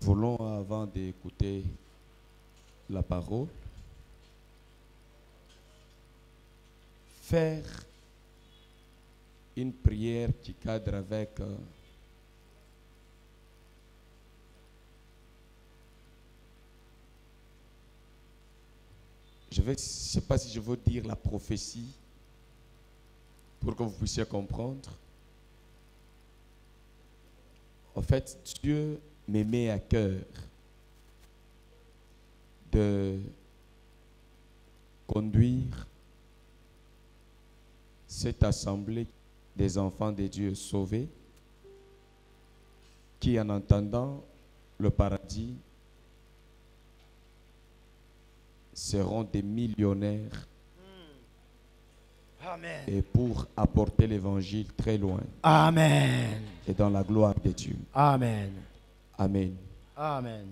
Voulons, avant d'écouter la parole, faire une prière qui cadre avec je ne sais pas si je veux dire la prophétie pour que vous puissiez comprendre. En fait, Dieu me met à cœur de conduire cette assemblée des enfants de Dieu sauvés qui, en entendant le paradis, seront des millionnaires. Amen. Et pour apporter l'évangile très loin. Amen. Et dans la gloire de Dieu. Amen. Amen. Amen.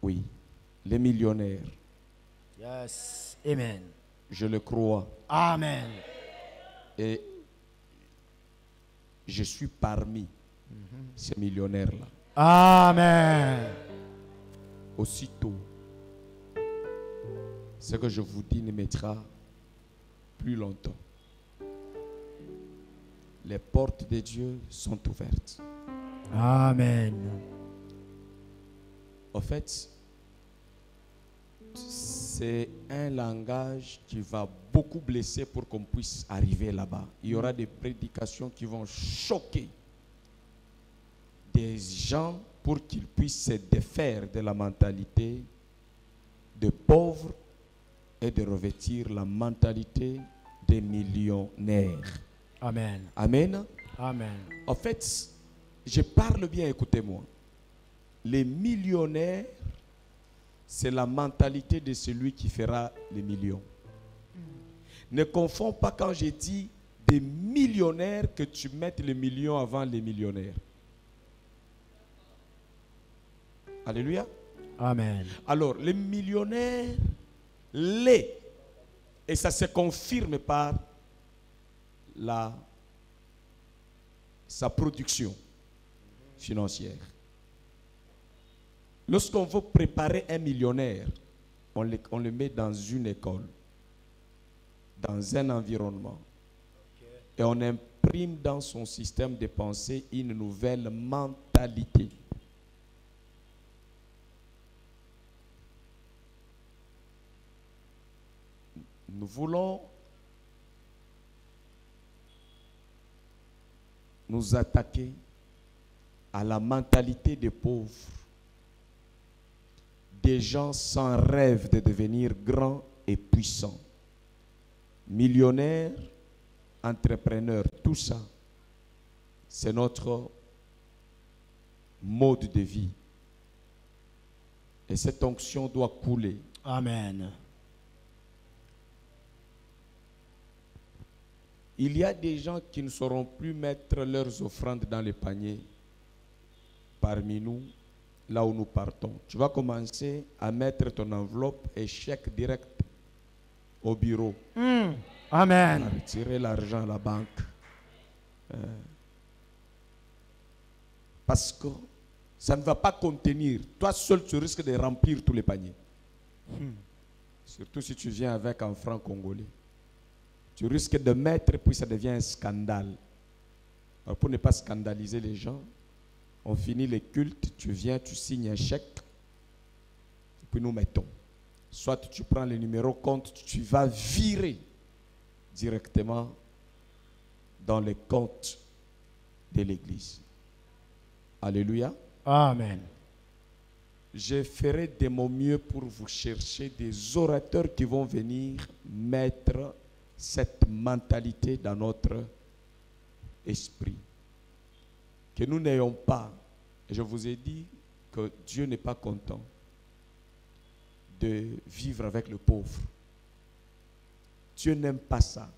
Oui, les millionnaires. Yes. Amen. Je le crois. Amen. Et je suis parmi ces millionnaires-là. Amen. Aussitôt, ce que je vous dis ne mettra plus longtemps. Les portes de Dieu sont ouvertes. Amen. En fait, c'est un langage qui va beaucoup blesser pour qu'on puisse arriver là-bas. Il y aura des prédications qui vont choquer des gens pour qu'ils puissent se défaire de la mentalité de pauvres et de revêtir la mentalité des millionnaires. Amen. Amen. Amen. En fait, je parle bien, écoutez-moi. Les millionnaires, c'est la mentalité de celui qui fera les millions. Ne confonds pas quand j'ai dit des millionnaires que tu mettes les millions avant les millionnaires. Alléluia. Amen. Alors, les millionnaires, et ça se confirme par sa production financière. Lorsqu'on veut préparer un millionnaire, on le met dans une école, dans un environnement, et on imprime dans son système de pensée une nouvelle mentalité. Nous voulons nous attaquer à la mentalité des pauvres, des gens sans rêve de devenir grands et puissants, millionnaires, entrepreneurs, tout ça, c'est notre mode de vie. Et cette onction doit couler. Amen. Il y a des gens qui ne sauront plus mettre leurs offrandes dans les paniers parmi nous, là où nous partons. Tu vas commencer à mettre ton enveloppe et chèque direct au bureau. Amen. À retirer l'argent à la banque. Parce que ça ne va pas contenir. Toi seul, tu risques de remplir tous les paniers. Surtout si tu viens avec un franc congolais. Tu risques de mettre, puis ça devient un scandale. Alors pour ne pas scandaliser les gens, on finit les cultes, tu viens, tu signes un chèque, et puis nous mettons. Soit tu prends le numéro compte, tu vas virer directement dans les comptes de l'église. Alléluia. Amen. Je ferai de mon mieux pour vous chercher des orateurs qui vont venir mettre cette mentalité dans notre esprit. Que nous n'ayons pas, je vous ai dit que Dieu n'est pas content de vivre avec le pauvre. Dieu n'aime pas ça.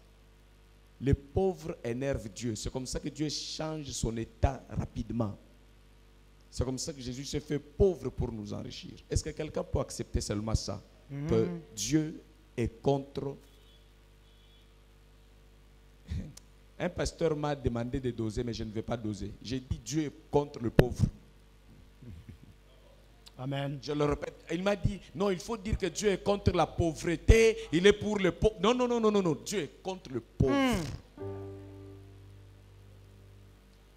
Les pauvres énervent Dieu. C'est comme ça que Dieu change son état rapidement. C'est comme ça que Jésus s'est fait pauvre pour nous enrichir. Est-ce que quelqu'un peut accepter seulement ça? Que Dieu est contre Un pasteur m'a demandé de doser, mais je ne vais pas doser. J'ai dit Dieu est contre le pauvre. Amen. Je le répète. Il m'a dit, non, il faut dire que Dieu est contre la pauvreté, il est pour le pauvre. Non, non, non, non, non, non. Dieu est contre le pauvre.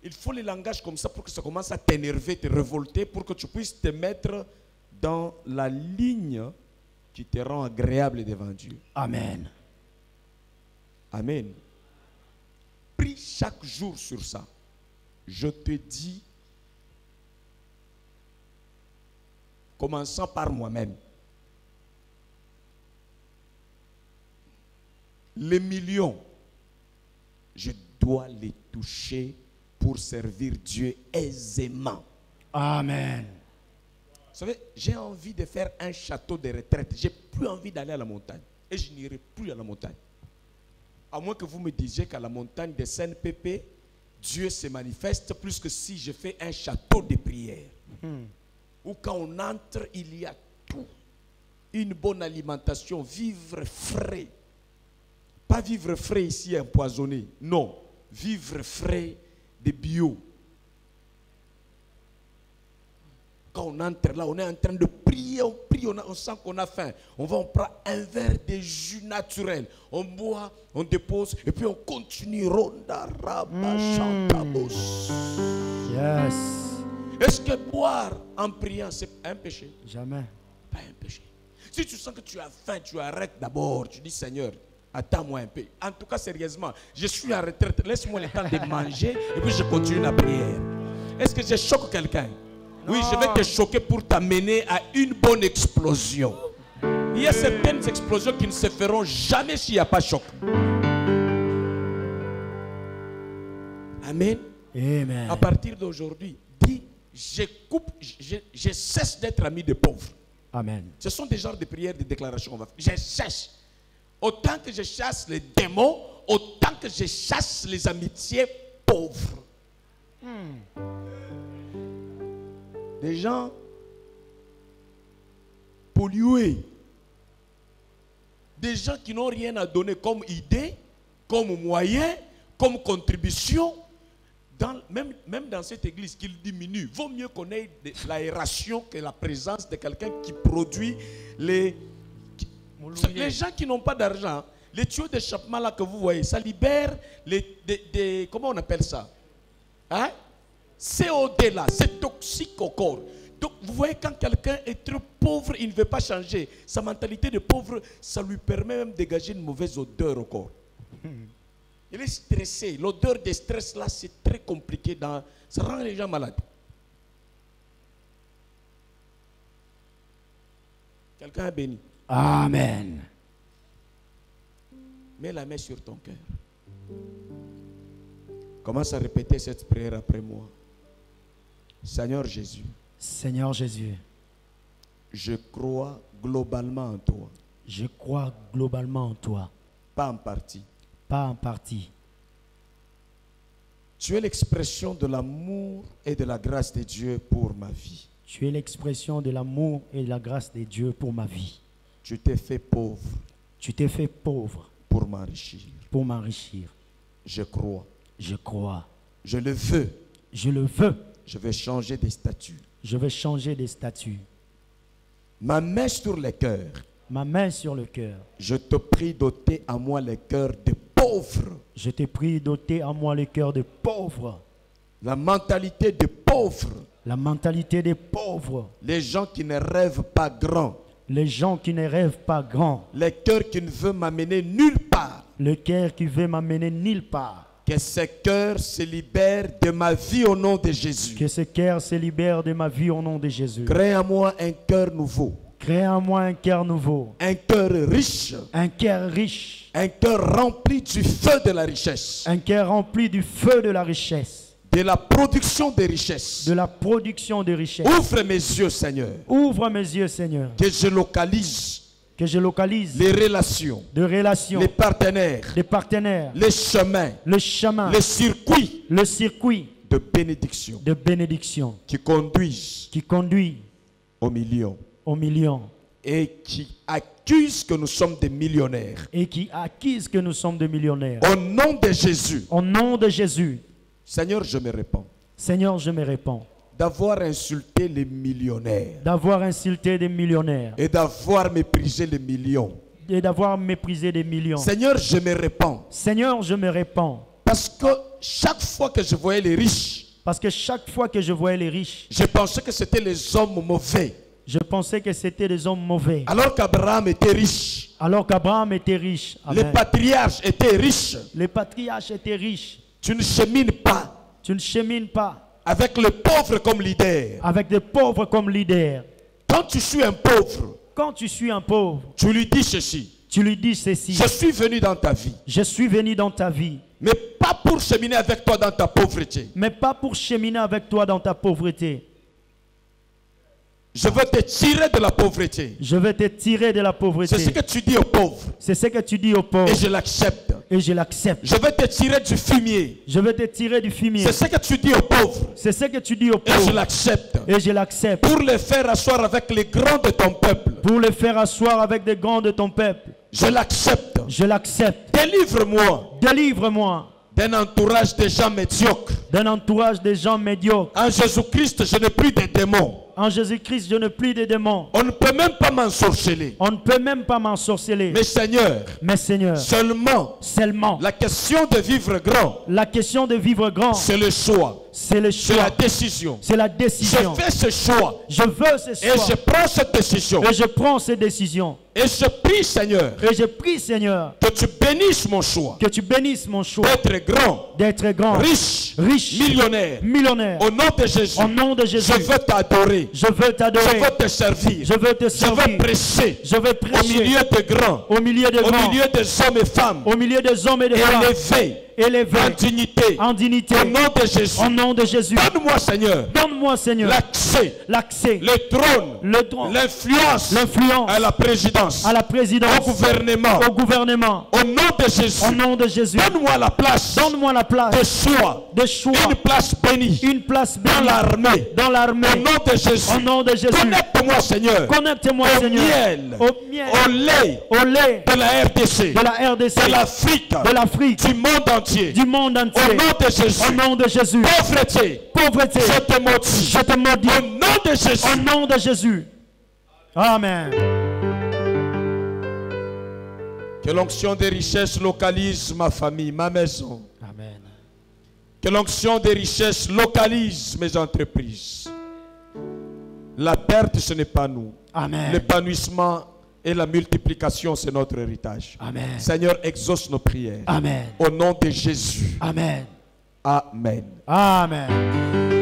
Il faut le langage comme ça pour que ça commence à t'énerver, te révolter, pour que tu puisses te mettre dans la ligne qui te rend agréable devant Dieu. Amen. Amen. Prie chaque jour sur ça. Je te dis, commençant par moi-même, les millions, je dois les toucher pour servir Dieu aisément. Amen. Vous savez, j'ai envie de faire un château de retraite. J'ai plus envie d'aller à la montagne. Et je n'irai plus à la montagne. À moins que vous me disiez qu'à la montagne de Saint-Pépé, Dieu se manifeste plus que si je fais un château de prière. Où quand on entre, il y a tout. Une bonne alimentation, vivre frais. Pas vivre frais ici empoisonné. Non, vivre frais de bio. Quand on entre là, on est en train de prier, on prie, on sent qu'on a faim. On prend un verre de jus naturel. On boit, on dépose, et puis on continue. Ronda, raba, chantabos. Yes. Est-ce que boire en priant, c'est un péché? Jamais. Pas un péché. Si tu sens que tu as faim, tu arrêtes d'abord. Tu dis, Seigneur, attends-moi un peu. En tout cas, sérieusement, je suis en retraite. Laisse-moi le temps de manger et puis je continue la prière. Est-ce que je choque quelqu'un? Oui, je vais te choquer pour t'amener à une bonne explosion. Il y a certaines explosions qui ne se feront jamais s'il n'y a pas de choc. Amen. Amen. À partir d'aujourd'hui, dis, je cesse d'être ami des pauvres. Amen. Ce sont des genres de prières, de déclarations qu'on va faire. Je cesse. Autant que je chasse les démons, autant que je chasse les amitiés pauvres. Des gens pollués. Des gens qui n'ont rien à donner comme idée, comme moyen, comme contribution. Même dans cette église qu'il diminue, vaut mieux qu'on ait l'aération que la présence de quelqu'un qui produit les gens qui n'ont pas d'argent. Les tuyaux d'échappement là que vous voyez, ça libère comment on appelle ça? Hein? CO2 là, c'est toxique au corps. Donc vous voyez, quand quelqu'un est trop pauvre, il ne veut pas changer. Sa mentalité de pauvre, ça lui permet même de dégager une mauvaise odeur au corps. Il est stressé. L'odeur de stress là, c'est très compliqué. Ça rend les gens malades. Quelqu'un est béni. Amen. Mets la main sur ton cœur. Commence à répéter cette prière après moi. Seigneur Jésus. Seigneur Jésus. Je crois globalement en toi. Je crois globalement en toi. Pas en partie. Pas en partie. Tu es l'expression de l'amour et de la grâce de Dieu pour ma vie. Tu es l'expression de l'amour et de la grâce de Dieu pour ma vie. Tu t'es fait pauvre. Tu t'es fait pauvre. Pour m'enrichir. Pour m'enrichir. Je crois. Je crois. Je le veux. Je le veux. Je vais changer des statuts. Je vais changer des statuts. Ma main sur le cœur. Ma main sur le cœur. Je te prie d'ôter à moi le cœur de pauvre. Je te prie d'ôter à moi le cœur de pauvre. La mentalité de pauvre. La mentalité des pauvres. Les gens qui ne rêvent pas grand. Les gens qui ne rêvent pas grand. Le cœur qui ne veut m'amener nulle part. Le cœur qui veut m'amener nulle part. Que ce cœur se libère de ma vie au nom de Jésus. Que ce cœur se libère de ma vie au nom de Jésus. Crée en moi un cœur nouveau. Crée en moi un cœur nouveau. Un cœur riche. Un cœur riche. Un cœur rempli du feu de la richesse. Un cœur rempli du feu de la richesse. De la production des richesses. De la production de richesses. Ouvre mes yeux, Seigneur. Ouvre mes yeux, Seigneur. Que je localise. Que je localise les relations. De relations. Les partenaires. Les partenaires. Les chemins. Le chemin. Les circuits. Le circuit. De bénédiction. De bénédiction. Qui conduisent. Qui conduit. Aux millions. Aux millions. et qui accusent que nous sommes des millionnaires. et qui accusent que nous sommes des millionnaires. Au nom de Jésus, Au nom de Jésus, Seigneur, je me répands Seigneur, je me répands d'avoir insulté les millionnaires d'avoir insulté des millionnaires et d'avoir méprisé les millions. et d'avoir méprisé des millions. Seigneur, je me répands Seigneur, je me répands parce que chaque fois que je voyais les riches, parce que chaque fois que je voyais les riches, je pensais que c'était les hommes mauvais. je pensais que c'était des hommes mauvais. Alors qu'Abraham était riche, Alors qu'Abraham était riche. les Amen. patriarches étaient riches. Les patriarches étaient riches. Tu ne chemines pas Tu ne chemines pas avec le pauvre comme leader. avec des pauvres comme leader. Quand tu suis un pauvre, Quand tu suis un pauvre, tu lui dis ceci: tu lui dis ceci. je suis venu dans ta vie, Je suis venu dans ta vie, mais pas pour cheminer avec toi dans ta pauvreté. mais pas pour cheminer avec toi dans ta pauvreté. Je veux te tirer de la pauvreté. Je vais te tirer de la C'est ce pauvreté. que tu dis aux pauvres C'est ce que tu dis aux pauvres et je l'accepte. et je l'accepte. Je vais te tirer du fumier. Je vais te tirer du fumier. C'est ce que tu dis aux pauvres C'est ce que tu dis aux et je pauvres l'accepte. et je l'accepte. Pour les faire asseoir avec les grands de ton peuple. Pour les faire asseoir avec des grands de ton peuple. Je l'accepte. Je l'accepte. Délivre-moi Délivre-moi d'un entourage de gens médiocres. d'un entourage de gens médiocres. En Jésus-Christ, je n'ai plus de démons. En Jésus-Christ, je n'ai plus de démons. On ne peut même pas m'ensorceler. On ne peut même pas m'ensorceler. Mais Seigneur, Mais Seigneur, seulement seulement la question de vivre grand, la question de vivre grand, c'est le choix. c'est le C'est la choix. décision. C'est la Je décision. fais ce choix Je veux ce et je choix. prends cette décision. Et je prends ces décisions. Et je prie, Seigneur, Et je prie, Seigneur, que tu bénisses mon choix que tu bénisses mon choix d'être grand, d'être grand, riche, riche, millionnaire. millionnaire. Au nom de Jésus, Au nom de Jésus, je veux t'adorer. je veux Je t'adorer. veux te servir. Je veux te Je veux servir. prêcher Je veux au prêcher milieu de grands, au milieu des au grands, milieu des hommes et femmes, au milieu des hommes et des femmes, élevés élevés en dignité. en dignité. Au nom de Jésus, Au nom de Jésus, donne-moi, Seigneur, donne-moi, Seigneur, l'accès, l'accès, le trône, le droit, l'influence l'influence à la présidence, à la présidence, au gouvernement. au gouvernement. Au nom de Jésus, Au nom de Jésus, donne-moi la place donne-moi la de place choix, de choix, une place bénie une place dans bénie l'armée. dans Au l'armée. nom de Jésus, Au nom de Jésus, connecte-moi, Seigneur, connecte-moi, au Seigneur, miel, au miel, au lait au lait de la RDC, de la RDC, de l'Afrique, de l'Afrique, du monde entier. du monde Au entier. nom de Jésus, Au nom de Jésus, pauvreté, pauvreté, je te maudis. je te maudis. Au nom de Jésus, Au nom de Jésus. Amen. que l'onction des richesses localise ma famille, ma maison. Amen. Que l'onction des richesses localise mes entreprises. La perte, ce n'est pas nous. Amen. L'épanouissement et la multiplication, c'est notre héritage. Amen. Seigneur, exauce nos prières. Amen. Au nom de Jésus. Amen. Amen. Amen.